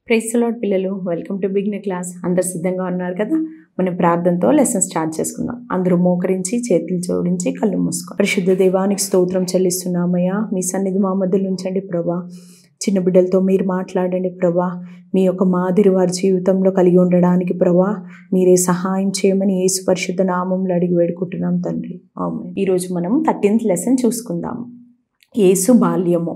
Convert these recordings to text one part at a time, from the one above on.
Praise the lord పిల్లలు, welcome to beginner class. అందరు సిద్ధంగా ఉన్నారు కదా? మనం ప్రార్థనతో లెసన్ స్టార్ట్ చేసుకుందాం. అందరూ మోకరించి చేతులు జోడించి కళ్ళు మూసుకో. పరిశుద్ధ దేవానికి స్తోత్రం చెల్లిస్తున్నామయ్యా. మీ సన్నిధి మా మధ్యలో ఉంచండి ప్రభా. చిన్న బిడ్డలతో మీరు మాట్లాడండి ప్రభా. మీ యొక్క మాదిరి వారి జీవితంలో కలిగి ఉండడానికి ప్రభా మీరే సహాయం చేయమని యేసు పరిశుద్ధ నామంలో అడిగి వేడుకుంటున్నాం తండ్రి, ఆమేన్. ఈరోజు మనం 13th లెసన్ చూసుకుందాం. యేసు బాల్యము,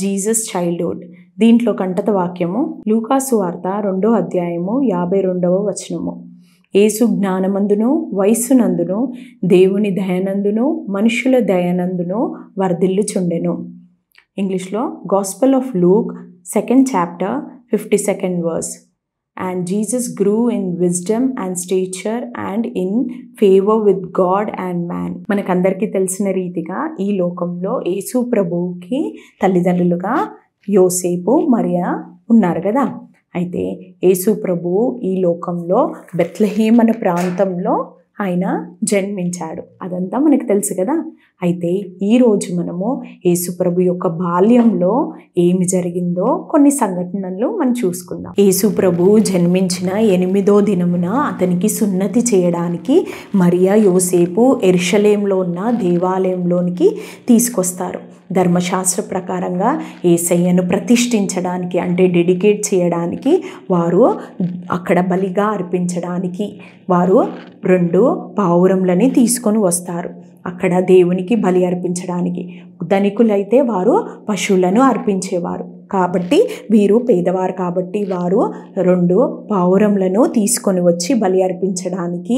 జీసస్ చైల్డ్హుడ్. దీంట్లో కంటత వాక్యము లూకాసు వార్త 2వ అధ్యాయము 52వ వచనము. యేసు జ్ఞానమందును వయస్సునందును దేవుని దయనందును మనుషుల దయనందును వర్ధిల్లుచుండెను. ఇంగ్లీష్లో gospel of Luke 2nd chapter 52nd verse. And Jesus grew in wisdom and stature and in favor with God and man. మనకందరికీ తెలిసిన రీతిగా ఈ లోకంలో యేసు ప్రభువుకి తల్లిదండ్రులుగా యోసేపు మరియా ఉన్నారు కదా. అయితే యేసు ప్రభువు ఈ లోకంలో బెత్లెహేమ్ అనే ప్రాంతంలో ఆయన జన్మించాడు. అదంతా మనకు తెలుసు కదా. అయితే ఈరోజు మనము యేసు ప్రభు యొక్క బాల్యంలో ఏమి జరిగిందో కొన్ని సంఘటనలు మనం చూసుకుందాం. యేసు ప్రభు జన్మించిన 8వ దినమున అతనికి సున్నతి చేయడానికి మరియా యోసేపు యెరూషలేములో ఉన్న దేవాలయంలోనికి తీసుకొస్తారు. ధర్మశాస్త్ర ప్రకారంగా యేసయ్యను ప్రతిష్ఠించడానికి అంటే డెడికేట్ చేయడానికి వారు అక్కడ బలిగా అర్పించడానికి వారు 2 పావురములని తీసుకొని వస్తారు. అక్కడ దేవునికి బలి అర్పించడానికి. ధనికులైతే వారు పశువులను అర్పించేవారు. కాబట్టి వీరు పేదవారు కాబట్టి వారు 2 పావురములను తీసుకొని వచ్చి బలి అర్పించడానికి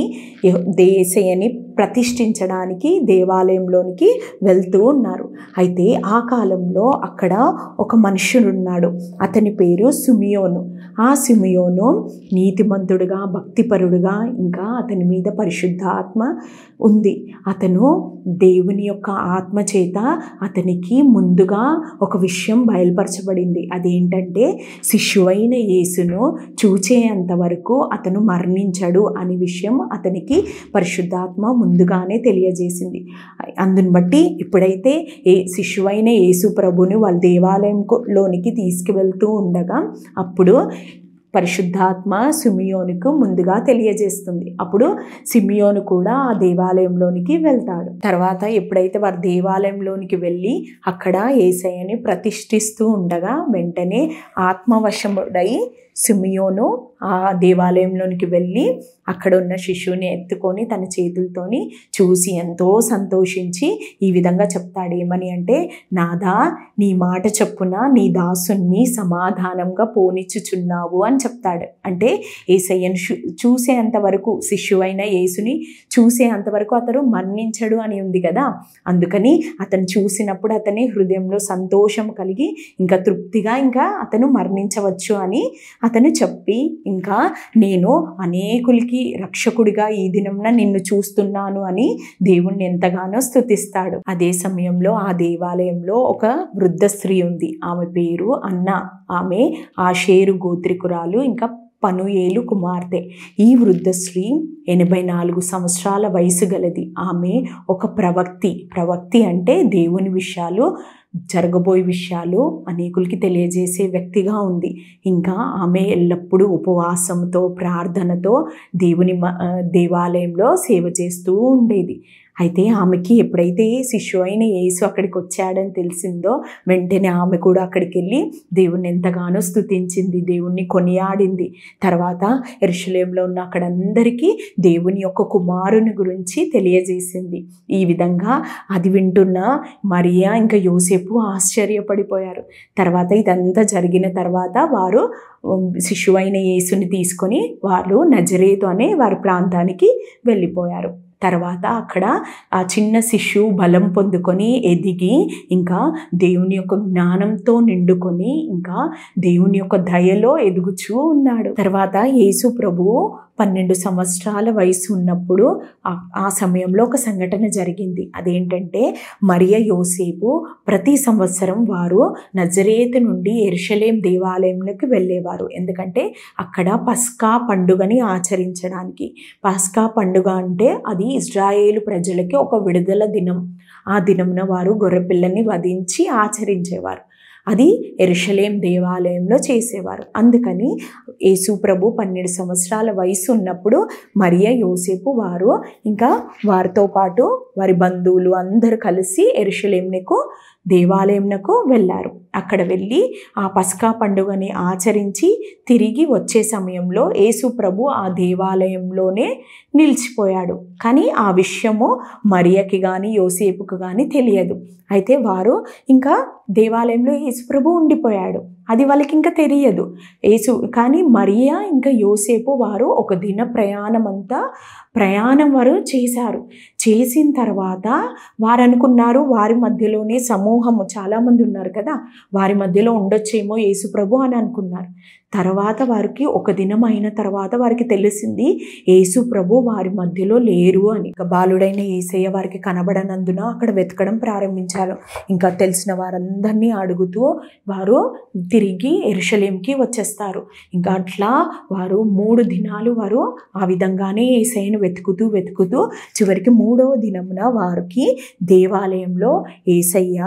యేసయ్యని ప్రతిష్ఠించడానికి దేవాలయంలోనికి వెళ్తూ ఉన్నారు. అయితే ఆ కాలంలో అక్కడ ఒక మనుష్యుడున్నాడు. అతని పేరు సిమియోను. ఆ సిమియోను నీతిమంతుడుగా భక్తిపరుడుగా ఇంకా అతని మీద పరిశుద్ధ ఆత్మ ఉంది. అతను దేవుని యొక్క ఆత్మ చేత అతనికి ముందుగా ఒక విషయం బయలుపరచబడింది. అదేంటంటే శిశువైన యేసును చూచేంత వరకు అతను మరణించడు అనే విషయం అతనికి పరిశుద్ధాత్మ ముందుగానే తెలియజేసింది. అందుని బట్టి ఇప్పుడైతే శిశువైన యేసు ప్రభుని వాళ్ళ దేవాలయంలోనికి తీసుకువెళ్తూ ఉండగా అప్పుడు పరిశుద్ధాత్మ సిమియోనుకు ముందుగా తెలియజేస్తుంది. అప్పుడు సిమియోను కూడా ఆ దేవాలయంలోనికి వెళ్తాడు. తర్వాత ఎప్పుడైతే వారి దేవాలయంలోనికి వెళ్ళి అక్కడ యేసయ్యని ప్రతిష్ఠిస్తూ ఉండగా వెంటనే ఆత్మవశముడై సిమియోను ఆ దేవాలయంలోనికి వెళ్ళి అక్కడ ఉన్న శిశువుని ఎత్తుకొని తన చేతులతోని చూసి ఎంతో సంతోషించి ఈ విధంగా చెప్తాడు. ఏమని అంటే, నాదా నీ మాట చొప్పున నీ దాసుని సమాధానంగా పోనిచ్చుచున్నావు అని చెప్తాడు. అంటే యేసయ్యను చూసేంత వరకు శిశువైన యేసుని చూసేంతవరకు అతను మరణించడు అని ఉంది కదా. అందుకని అతను చూసినప్పుడు అతని హృదయంలో సంతోషం కలిగి ఇంకా తృప్తిగా ఇంకా అతను మరణించవచ్చు అని అతను చెప్పి ఇంకా నేను అనేకులకి రక్షకుడిగా ఈ దినంన నిన్ను చూస్తున్నాను అని దేవుణ్ణి ఎంతగానో స్తుతిస్తాడు. అదే సమయంలో ఆ దేవాలయంలో ఒక వృద్ధ స్త్రీ ఉంది. ఆమె పేరు అన్న. ఆమె ఆషేరు గోత్రికురాలు, ఇంకా పనుయేలు కుమార్తె. ఈ వృద్ధ స్త్రీ 84 సంవత్సరాల వయసు గలది. ఆమె ఒక ప్రవక్తి అంటే దేవుని విషయాలు, జరగబోయే విషయాలు అనేకులకి తెలియజేసే వ్యక్తిగా ఉంది. ఇంకా ఆమె ఎల్లప్పుడూ ఉపవాసంతో ప్రార్థనతో దేవుని దేవాలయంలో సేవ చేస్తూ ఉండేది. అయితే ఆమెకి ఎప్పుడైతే శిశువు అయిన యేసు అక్కడికి వచ్చాడని తెలిసిందో వెంటనే ఆమె కూడా అక్కడికి వెళ్ళి దేవుణ్ణి ఎంతగానో స్తుతించింది, దేవుణ్ణి కొనియాడింది. తర్వాత యెరూషలేములో ఉన్న అక్కడందరికీ దేవుని యొక్క కుమారుని గురించి తెలియజేసింది. ఈ విధంగా అది వింటున్న మరియా ఇంకా యోసేపు ఆశ్చర్యపడిపోయారు. తర్వాత ఇదంతా జరిగిన తర్వాత వారు శిశువైన యేసుని తీసుకొని వాళ్ళు నజరేతు అనే వారి ప్రాంతానికి వెళ్ళిపోయారు. తర్వాత అక్కడ ఆ చిన్న శిశువు బలం పొందుకొని ఎదిగి ఇంకా దేవుని యొక్క జ్ఞానంతో నిండుకొని ఇంకా దేవుని యొక్క దయలో ఎదుగుచూ ఉన్నాడు. తర్వాత యేసు ప్రభువు 12 సంవత్సరాల వయసు ఉన్నప్పుడు ఆ సమయంలో ఒక సంఘటన జరిగింది. అదేంటంటే మరియ యోసేపు ప్రతి సంవత్సరం వారు నజరేతు నుండి యెరూషలేం దేవాలయంలోకి వెళ్ళేవారు. ఎందుకంటే అక్కడ పస్కా పండుగని ఆచరించడానికి. పస్కా పండుగ అంటే అది ఇజ్రాయేలు ప్రజలకి ఒక విడుదల దినం. ఆ దినమున వారు గొర్రెపిల్లని వధించి ఆచరించేవారు. అది యెరూషలేం దేవాలయంలో చేసేవారు. అందుకని యేసు ప్రభు 12 సంవత్సరాల వయసు ఉన్నప్పుడు మరియ, యోసేపు వారు ఇంకా వారితో పాటు వారి బంధువులు అందరూ కలిసి యెరూషలేమునకు దేవాలయంకు వెళ్ళారు. అక్కడ వెళ్ళి ఆ పస్కా పండుగని ఆచరించి తిరిగి వచ్చే సమయంలో యేసు ప్రభు ఆ దేవాలయంలోనే నిలిచిపోయాడు. కానీ ఆ విషయము మరియకి కానీ యోసేపుకు కానీ తెలియదు. అయితే వారు ఇంకా దేవాలయంలో యేసు ప్రభు ఉండిపోయాడు, అది వాళ్ళకి ఇంకా తెలియదు. కానీ మరియా ఇంకా యోసేపు వారు ఒక దిన ప్రయాణం వారు చేశారు. చేసిన తర్వాత వారు అనుకున్నారు వారి మధ్యలోనే సమూహము చాలామంది ఉన్నారు కదా, వారి మధ్యలో ఉండొచ్చేమో యేసు ప్రభు అని అనుకున్నారు. తర్వాత వారికి ఒక దినం అయిన తర్వాత వారికి తెలిసింది యేసు ప్రభు వారి మధ్యలో లేరు అని. బాలుడైన యేసయ్య వారికి కనబడనందున అక్కడ వెతకడం ప్రారంభించారు. ఇంకా తెలిసిన వారందరినీ అడుగుతూ వారు తిరిగి యెరూషలేంకి వచ్చేస్తారు. ఇంకా అట్లా వారు 3 దినాలు వారు ఆ విధంగానే యేసయ్యను వెతుకుతూ చివరికి 3వ దినమున వారికి దేవాలయంలో యేసయ్య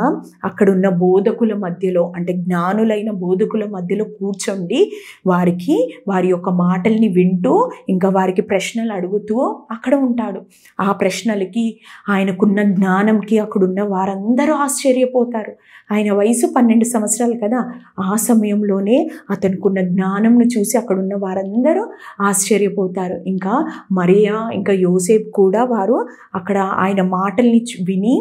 అక్కడున్న బోధకుల మధ్యలో, అంటే జ్ఞానులైన బోధకుల మధ్యలో కూర్చొని వారి యొక్క మాటల్ని వింటూ ఇంకా వారికి ప్రశ్నలు అడుగుతూ అక్కడ ఉంటాడు. ఆ ప్రశ్నలకి, ఆయనకున్న జ్ఞానంకి అక్కడున్న వారందరూ ఆశ్చర్యపోతారు. ఆయన వయసు 12 సంవత్సరాలు కదా, ఆ సమయంలోనే అతనుకున్న జ్ఞానంను చూసి అక్కడున్న వారందరూ ఆశ్చర్యపోతారు. ఇంకా మరియా ఇంకా యోసేపు కూడా వారు అక్కడ ఆయన మాటల్ని విని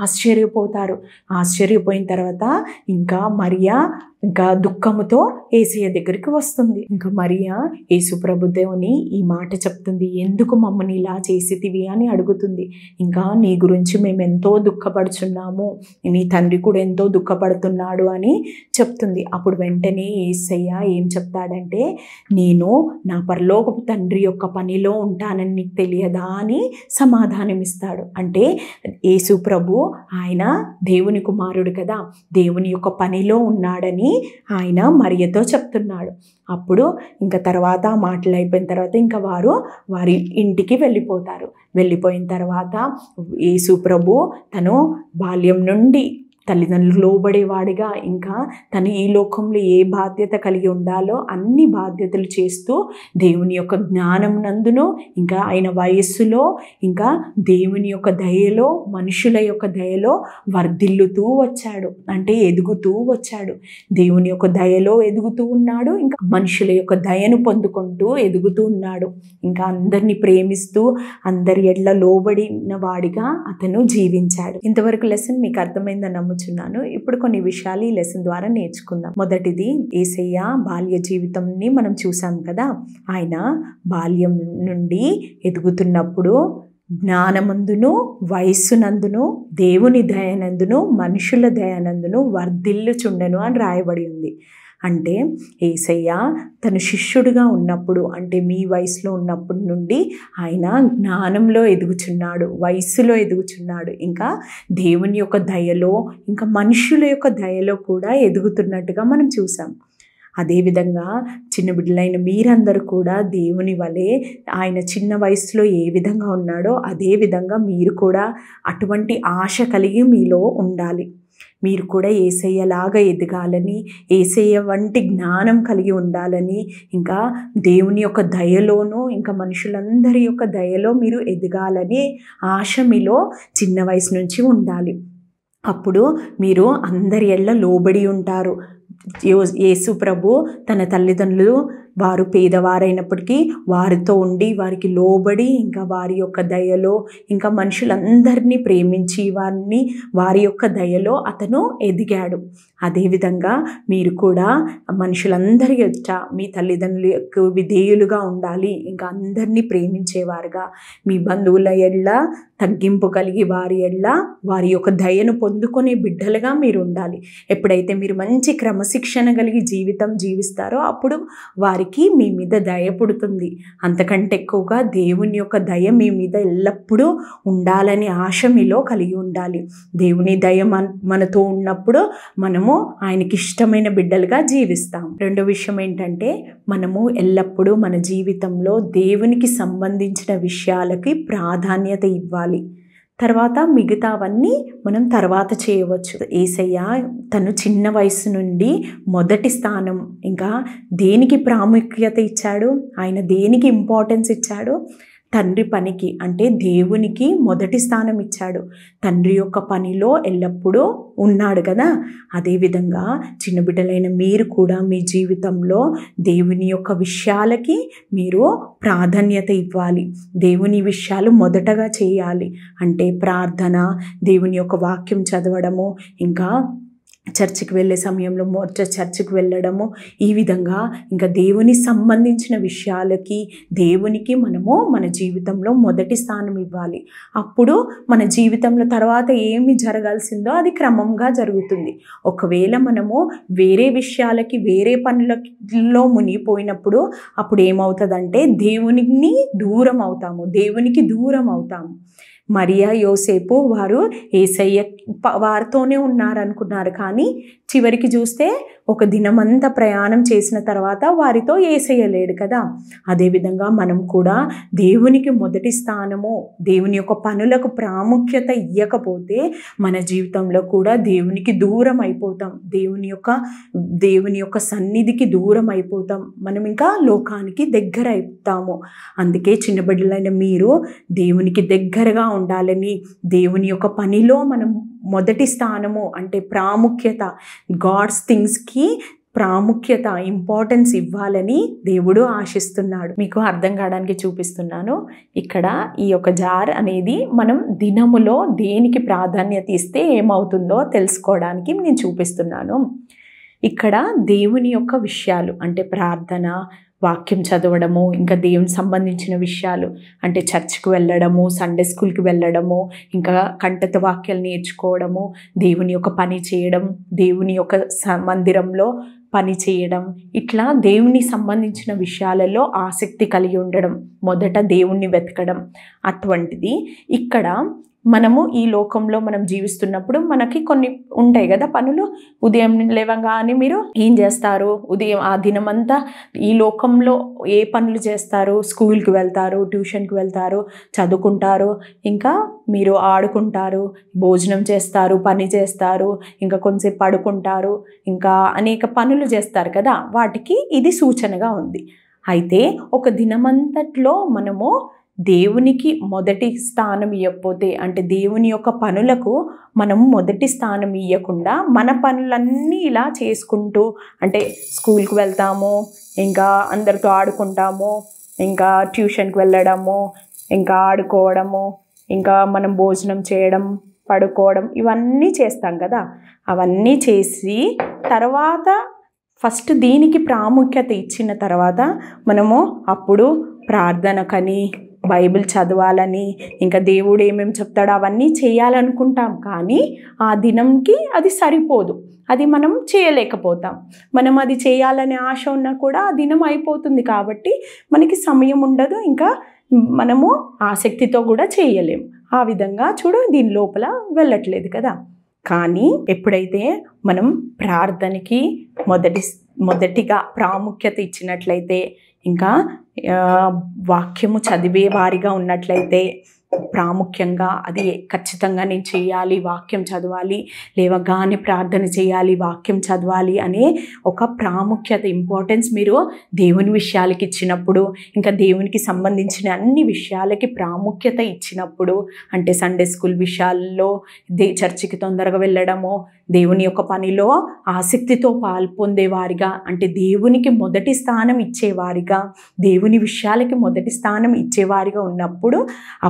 ఆశ్చర్యపోతారు. ఆశ్చర్యపోయిన తర్వాత ఇంకా మరియా ఇంకా దుఃఖముతో యేసయ్య దగ్గరికి వస్తుంది. ఇంకా మరియా యేసు ప్రభుదేవుని ఈ మాట చెప్తుంది, ఎందుకు మమ్మల్ని ఇలా చేసితివి అని అడుగుతుంది. ఇంకా నీ గురించి మేము ఎంతో దుఃఖపడుచున్నాము, నీ తండ్రి కూడా ఎంతో దుఃఖపడుతున్నాడు అని చెప్తుంది. అప్పుడు వెంటనే యేసయ్య ఏం చెప్తాడంటే, నేను నా పరలోకపు తండ్రి యొక్క పనిలో ఉంటానని నీకు తెలియదా అని సమాధానం ఇస్తాడు. అంటే యేసు ప్రభు ఆయన దేవుని కుమారుడు కదా, దేవుని యొక్క పనిలో ఉన్నాడని ఆయన మరియతో చెప్తున్నాడు. అప్పుడు ఇంకా తర్వాత మాటలు అయిపోయిన తర్వాత ఇంకా వారి ఇంటికి వెళ్ళిపోతారు. వెళ్ళిపోయిన తర్వాత యేసు ప్రభు తను బాల్యం నుండి తల్లిదండ్రులు లోబడేవాడిగా, ఇంకా తను ఈ లోకంలో ఏ బాధ్యత కలిగి ఉండాలో అన్ని బాధ్యతలు చేస్తూ దేవుని యొక్క జ్ఞానం నందును, ఇంకా ఆయన వయస్సులో, ఇంకా దేవుని యొక్క దయలో, మనుషుల యొక్క దయలో వర్ధిల్లుతూ వచ్చాడు. అంటే ఎదుగుతూ వచ్చాడు. దేవుని యొక్క దయలో ఎదుగుతూ ఉన్నాడు, ఇంకా మనుషుల యొక్క దయను పొందుకుంటూ ఎదుగుతూ ఉన్నాడు. ఇంకా అందరినీ ప్రేమిస్తూ అందరి ఎడ్ల లోబడిన వాడిగా అతను జీవించాడు. ఇంతవరకు లెసన్ మీకు అర్థమైందని నమ్ముచున్నాను. ఇప్పుడు కొన్ని విషయాలు ఈ లెసన్ ద్వారా నేర్చుకుందాం. మొదటిది, యేసయ్య బాల్య జీవితంని మనం చూసాం కదా. ఆయన బాల్యం నుండి ఎదుగుతున్నప్పుడు జ్ఞానమందును, వయస్సునందును, దేవుని దయనందును, మనుషుల దయనందును వర్ధిల్లుచుండెను అని రాయబడి ఉంది. అంటే యేసయ్య తను శిష్యుడిగా ఉన్నప్పుడు, అంటే మీ వయసులో ఉన్నప్పటి నుండి ఆయన జ్ఞానంలో ఎదుగుచున్నాడు, వయస్సులో ఎదుగుచున్నాడు, ఇంకా దేవుని యొక్క దయలో, ఇంకా మనుషుల యొక్క దయలో కూడా ఎదుగుతున్నట్టుగా మనం చూసాం. అదేవిధంగా చిన్న బిడ్డలైన మీరందరూ కూడా దేవుని వలె ఆయన చిన్న వయసులో ఏ విధంగా ఉన్నాడో అదే విధంగా మీరు కూడా అటువంటి ఆశ కలిగి మీలో ఉండాలి. మీరు కూడా యేసయ్యలాగా ఎదగాలని, యేసయ్య వంటి జ్ఞానం కలిగి ఉండాలని, ఇంకా దేవుని యొక్క దయలోనూ, ఇంకా మనుషులందరి యొక్క దయలో మీరు ఎదగాలని ఆశ మీలో చిన్న వయసు నుంచి ఉండాలి. అప్పుడు మీరు అందరి ఎడల లోబడి ఉంటారు. యేసు ప్రభు తన తల్లిదండ్రులు వారు పేదవారైనప్పటికీ వారితో ఉండి వారికి లోబడి, ఇంకా వారి యొక్క దయలో, ఇంకా మనుషులందరినీ ప్రేమించి వారి యొక్క దయలో అతను ఎదిగాడు. అదేవిధంగా మీరు కూడా మనుషులందరి యొక్క మీ తల్లిదండ్రులకు విధేయులుగా ఉండాలి, ఇంకా అందరినీ ప్రేమించేవారుగా, మీ బంధువుల ఎడల తగ్గింపు కలిగి వారి ఎడల వారి యొక్క దయను పొందుకునే బిడ్డలుగా మీరు ఉండాలి. ఎప్పుడైతే మీరు మంచి క్రమశిక్షణ కలిగి జీవితం జీవిస్తారో అప్పుడు వారికి మీ మీద దయ పుడుతుంది. అంతకంటే ఎక్కువగా దేవుని యొక్క దయ మీ మీద ఎల్లప్పుడూ ఉండాలని ఆశ మీలో కలిగి ఉండాలి. దేవుని దయ మనతో ఉన్నప్పుడు మనము ఆయనకి ఇష్టమైన బిడ్డలుగా జీవిస్తాం. రెండో విషయం ఏంటంటే, మనము ఎల్లప్పుడూ మన జీవితంలో దేవునికి సంబంధించిన విషయాలకి ప్రాధాన్యత ఇవ్వాలి. తర్వాత మిగతావన్నీ మనం తర్వాత చేయవచ్చు. యేసయ్య తను చిన్న వయసు నుండి మొదటి స్థానం, ఇంకా దేనికి ప్రాముఖ్యత ఇచ్చాడు, ఆయన దేనికి ఇంపార్టెన్స్ ఇచ్చాడు, తండ్రి పనికి అంటే దేవునికి మొదటి స్థానం ఇచ్చాడు. తండ్రి యొక్క పనిలో ఎల్లప్పుడూ ఉన్నాడు కదా. అదేవిధంగా చిన్న బిడ్డలైన మీరు కూడా మీ జీవితంలో దేవుని యొక్క విషయాలకి మీరు ప్రాధాన్యత ఇవ్వాలి. దేవుని విషయాలు మొదటగా చేయాలి. అంటే ప్రార్థన, దేవుని యొక్క వాక్యం చదవడము, ఇంకా చర్చికి వెళ్ళే సమయంలో చర్చికి వెళ్ళడము, ఈ విధంగా ఇంకా దేవుని సంబంధించిన విషయాలకి దేవునికి మనము మన జీవితంలో మొదటి స్థానం ఇవ్వాలి. అప్పుడు మన జీవితంలో తర్వాత ఏమి జరగాల్సిందో అది క్రమంగా జరుగుతుంది. ఒకవేళ మనము వేరే విషయాలకి వేరే పనులలో మునిగిపోయినప్పుడు అప్పుడు ఏమవుతుందంటే దేవునికి దూరం అవుతాము. మరియా యోసేపు వారు యేసయ్య వారితోనే ఉన్నారనుకున్నారు, కానీ చివరికి చూస్తే ఒక దినమంతా ప్రయాణం చేసిన తర్వాత వారితో యేసయ్య లేడు కదా. అదేవిధంగా మనం కూడా దేవునికి మొదటి స్థానము, దేవుని యొక్క పనులకు ప్రాముఖ్యత ఇవ్వకపోతే మన జీవితంలో కూడా దేవునికి దూరం అయిపోతాం. దేవుని యొక్క సన్నిధికి దూరం అయిపోతాం. మనం ఇంకా లోకానికి దగ్గర అవుతాము. అందుకే చిన్న బిడ్డలైన మీరు దేవునికి దగ్గరగా ఉండాలని, దేవుని యొక్క పనిలో మనం మొదటి స్థానము అంటే ప్రాముఖ్యత, గాడ్స్ థింగ్స్కి ప్రాముఖ్యత, ఇంపార్టెన్స్ ఇవ్వాలని దేవుడు ఆశిస్తున్నాడు. మీకు అర్థం కావడానికి చూపిస్తున్నాను. ఇక్కడ ఈ యొక్క జార్ అనేది మనం దినములో దేనికి ప్రాధాన్యత ఇస్తే ఏమవుతుందో తెలుసుకోవడానికి నేను చూపిస్తున్నాను. ఇక్కడ దేవుని యొక్క విషయాలు అంటే ప్రార్థన, వాక్యం చదవడము, ఇంకా దేవునికి సంబంధించిన విషయాలు అంటే చర్చ్కి వెళ్ళడము, సండే స్కూల్కి వెళ్ళడము, ఇంకా కంఠత వాక్యాలు నేర్చుకోవడము, దేవుని యొక్క పని చేయడం, దేవుని యొక్క మందిరంలో పని చేయడం, ఇట్లా దేవుని సంబంధించిన విషయాలలో ఆసక్తి కలిగి ఉండడం, మొదట దేవుణ్ణి వెతకడం, అటువంటిది ఇక్కడ మనము ఈ లోకంలో మనం జీవిస్తున్నప్పుడు మనకి కొన్ని ఉంటాయి కదా పనులు. ఉదయం లేవగానే మీరు ఏం చేస్తారు, ఉదయం ఆ దినమంతా ఈ లోకంలో ఏ పనులు చేస్తారు, స్కూల్కి వెళ్తారు, ట్యూషన్కి వెళ్తారు, చదువుకుంటారు, ఇంకా మీరు ఆడుకుంటారు, భోజనం చేస్తారు, పని చేస్తారు, ఇంకా కొంచెంసేపు పడుకుంటారు, ఇంకా అనేక పనులు చేస్తారు కదా. వాటికి ఇది సూచనగా ఉంది. అయితే ఒక దినమంతట్లో మనము దేవునికి మొదటి స్థానం ఇవ్వకపోతే, అంటే దేవుని యొక్క పనులకు మనము మొదటి స్థానం ఇవ్వకుండా మన పనులన్నీ ఇలా చేసుకుంటూ, అంటే స్కూల్కి వెళ్తాము, ఇంకా అందరితో ఆడుకుంటాము, ఇంకా ట్యూషన్కి వెళ్ళడము, ఇంకా ఆడుకోవడము, ఇంకా మనం భోజనం చేయడం, పడుకోవడం, ఇవన్నీ చేస్తాం కదా. అవన్నీ చేసి తర్వాత ఫస్ట్ దీనికి ప్రాముఖ్యత ఇచ్చిన తర్వాత మనము అప్పుడు ప్రార్థనకని, బైబిల్ చదవాలని, ఇంకా దేవుడు ఏమేమి చెప్తాడో అవన్నీ చేయాలనుకుంటాం. కానీ ఆ దినంకి అది సరిపోదు, అది మనం చేయలేకపోతాం. మనం అది చేయాలనే ఆశ ఉన్నా కూడా ఆ దినం అయిపోతుంది కాబట్టి మనకి సమయం ఉండదు, ఇంకా మనము ఆసక్తితో కూడా చేయలేము. ఆ విధంగా దీని లోపల వెళ్ళట్లేదు కదా. కానీ ఎప్పుడైతే మనం ప్రార్థనకి మొదటిగా ప్రాముఖ్యత ఇచ్చినట్లయితే, ఇంకా వాక్యము చదివే వారిగా ఉన్నట్లయితే, ప్రాముఖ్యంగా అది ఖచ్చితంగా నేను చేయాలి, వాక్యం చదవాలి, లేవగానే ప్రార్థన చేయాలి, వాక్యం చదవాలి అనే ఒక ప్రాముఖ్యత, ఇంపార్టెన్స్ మీరు దేవుని విషయాలకి ఇచ్చినప్పుడు, ఇంకా దేవునికి సంబంధించిన అన్ని విషయాలకి ప్రాముఖ్యత ఇచ్చినప్పుడు, అంటే సండే స్కూల్ విషయాల్లో చర్చికి తొందరగా వెళ్ళడము, దేవుని యొక్క పనిలో ఆసక్తితో పాల్పొందేవారిగా, అంటే దేవునికి మొదటి స్థానం ఇచ్చేవారిగా, దేవుని విషయాలకి మొదటి స్థానం ఇచ్చేవారిగా ఉన్నప్పుడు,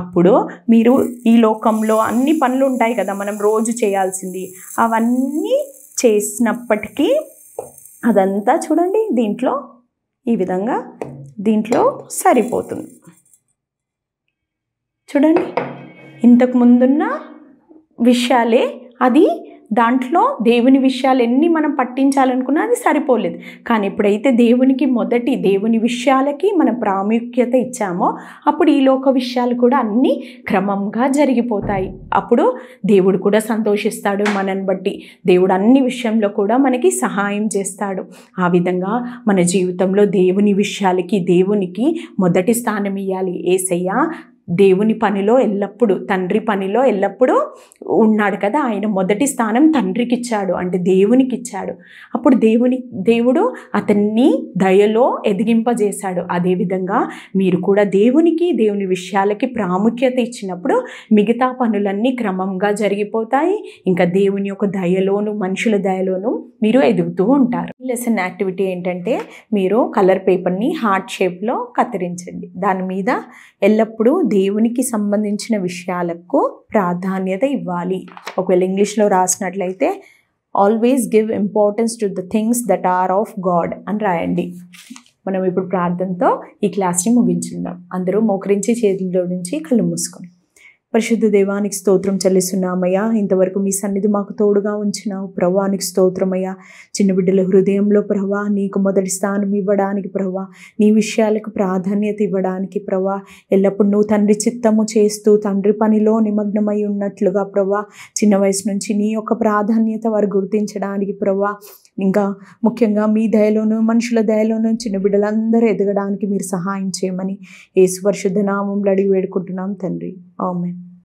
అప్పుడు మీరు ఈ లోకంలో అన్ని పనులు ఉంటాయి కదా మనం రోజు చేయాల్సింది, అవన్నీ చేసినప్పటికీ అదంతా దీంట్లో ఈ విధంగా దీంట్లో సరిపోతుంది. ఇంతకు ముందున్న విషయాలే అది, దాంట్లో దేవుని విషయాలు ఎన్ని మనం పట్టించాలనుకున్నా అది సరిపోలేదు. కానీ ఎప్పుడైతే దేవుని విషయాలకి మనం ప్రాముఖ్యత ఇచ్చామో అప్పుడు ఈ లోక విషయాలు కూడా అన్నీ క్రమంగా జరిగిపోతాయి. అప్పుడు దేవుడు కూడా సంతోషిస్తాడు. మనని బట్టి దేవుడు అన్ని విషయంలో కూడా మనకి సహాయం చేస్తాడు. ఆ విధంగా మన జీవితంలో దేవుని విషయాలకి, దేవునికి మొదటి స్థానం ఇవ్వాలి. యేసయ్య దేవుని పనిలో ఎల్లప్పుడూ, తండ్రి పనిలో ఎల్లప్పుడూ ఉన్నాడు కదా. ఆయన మొదటి స్థానం తండ్రికి ఇచ్చాడు, అంటే దేవునికి ఇచ్చాడు. అప్పుడు దేవుడు అతన్ని దయలో ఎదిగింపజేశాడు. అదేవిధంగా మీరు కూడా దేవుని విషయాలకి ప్రాముఖ్యత ఇచ్చినప్పుడు మిగతా పనులన్నీ క్రమంగా జరిగిపోతాయి. ఇంకా దేవుని యొక్క దయలోను, మనుషుల దయలోను మీరు ఎదుగుతూ ఉంటారు. లెసన్ యాక్టివిటీ ఏంటంటే, మీరు కలర్ పేపర్ని హార్ట్ షేప్లో కత్తిరించండి. దాని మీద ఎల్లప్పుడూ దేవునికి సంబంధించిన విషయాలకు ప్రాధాన్యత ఇవ్వాలి. ఒకవేళ ఇంగ్లీష్లో రాసినట్లయితే always give importance to the things that are of God అని రాయండి. మనం ఇప్పుడు ప్రార్థనతో ఈ క్లాస్ని ముగించుందాం. అందరూ మోకరించి చేతులు జోడించి కళ్ళు మూసుకొని. పరిశుద్ధ దేవానికి స్తోత్రం చెల్లిస్తున్నామయ్యా. ఇంతవరకు మీ సన్నిధి మాకు తోడుగా ఉంచినావు ప్రభువా, నీకు స్తోత్రమయ్యా. చిన్న బిడ్డల హృదయంలో ప్రభువా నీకు మొదటి స్థానం ఇవ్వడానికి ప్రభువా, నీ విషయాలకు ప్రాధాన్యత ఇవ్వడానికి ప్రభువా, ఎల్లప్పుడు నువ్వు తండ్రి చిత్తము చేస్తూ తండ్రి పనిలో నిమగ్నమై ఉన్నట్లుగా ప్రభువా, చిన్న వయసు నుంచి నీ యొక్క ప్రాధాన్యత వారు గుర్తించడానికి ప్రభువా, ఇంకా ముఖ్యంగా మీ దయలోను, మనుషుల దయలోను చిన్న బిడ్డలందరూ ఎదగడానికి మీరు సహాయం చేయమని యేసు పరిశుద్ధ నామములో అడిగి వేడుకుంటున్నాం తండ్రి. ఆమేన్.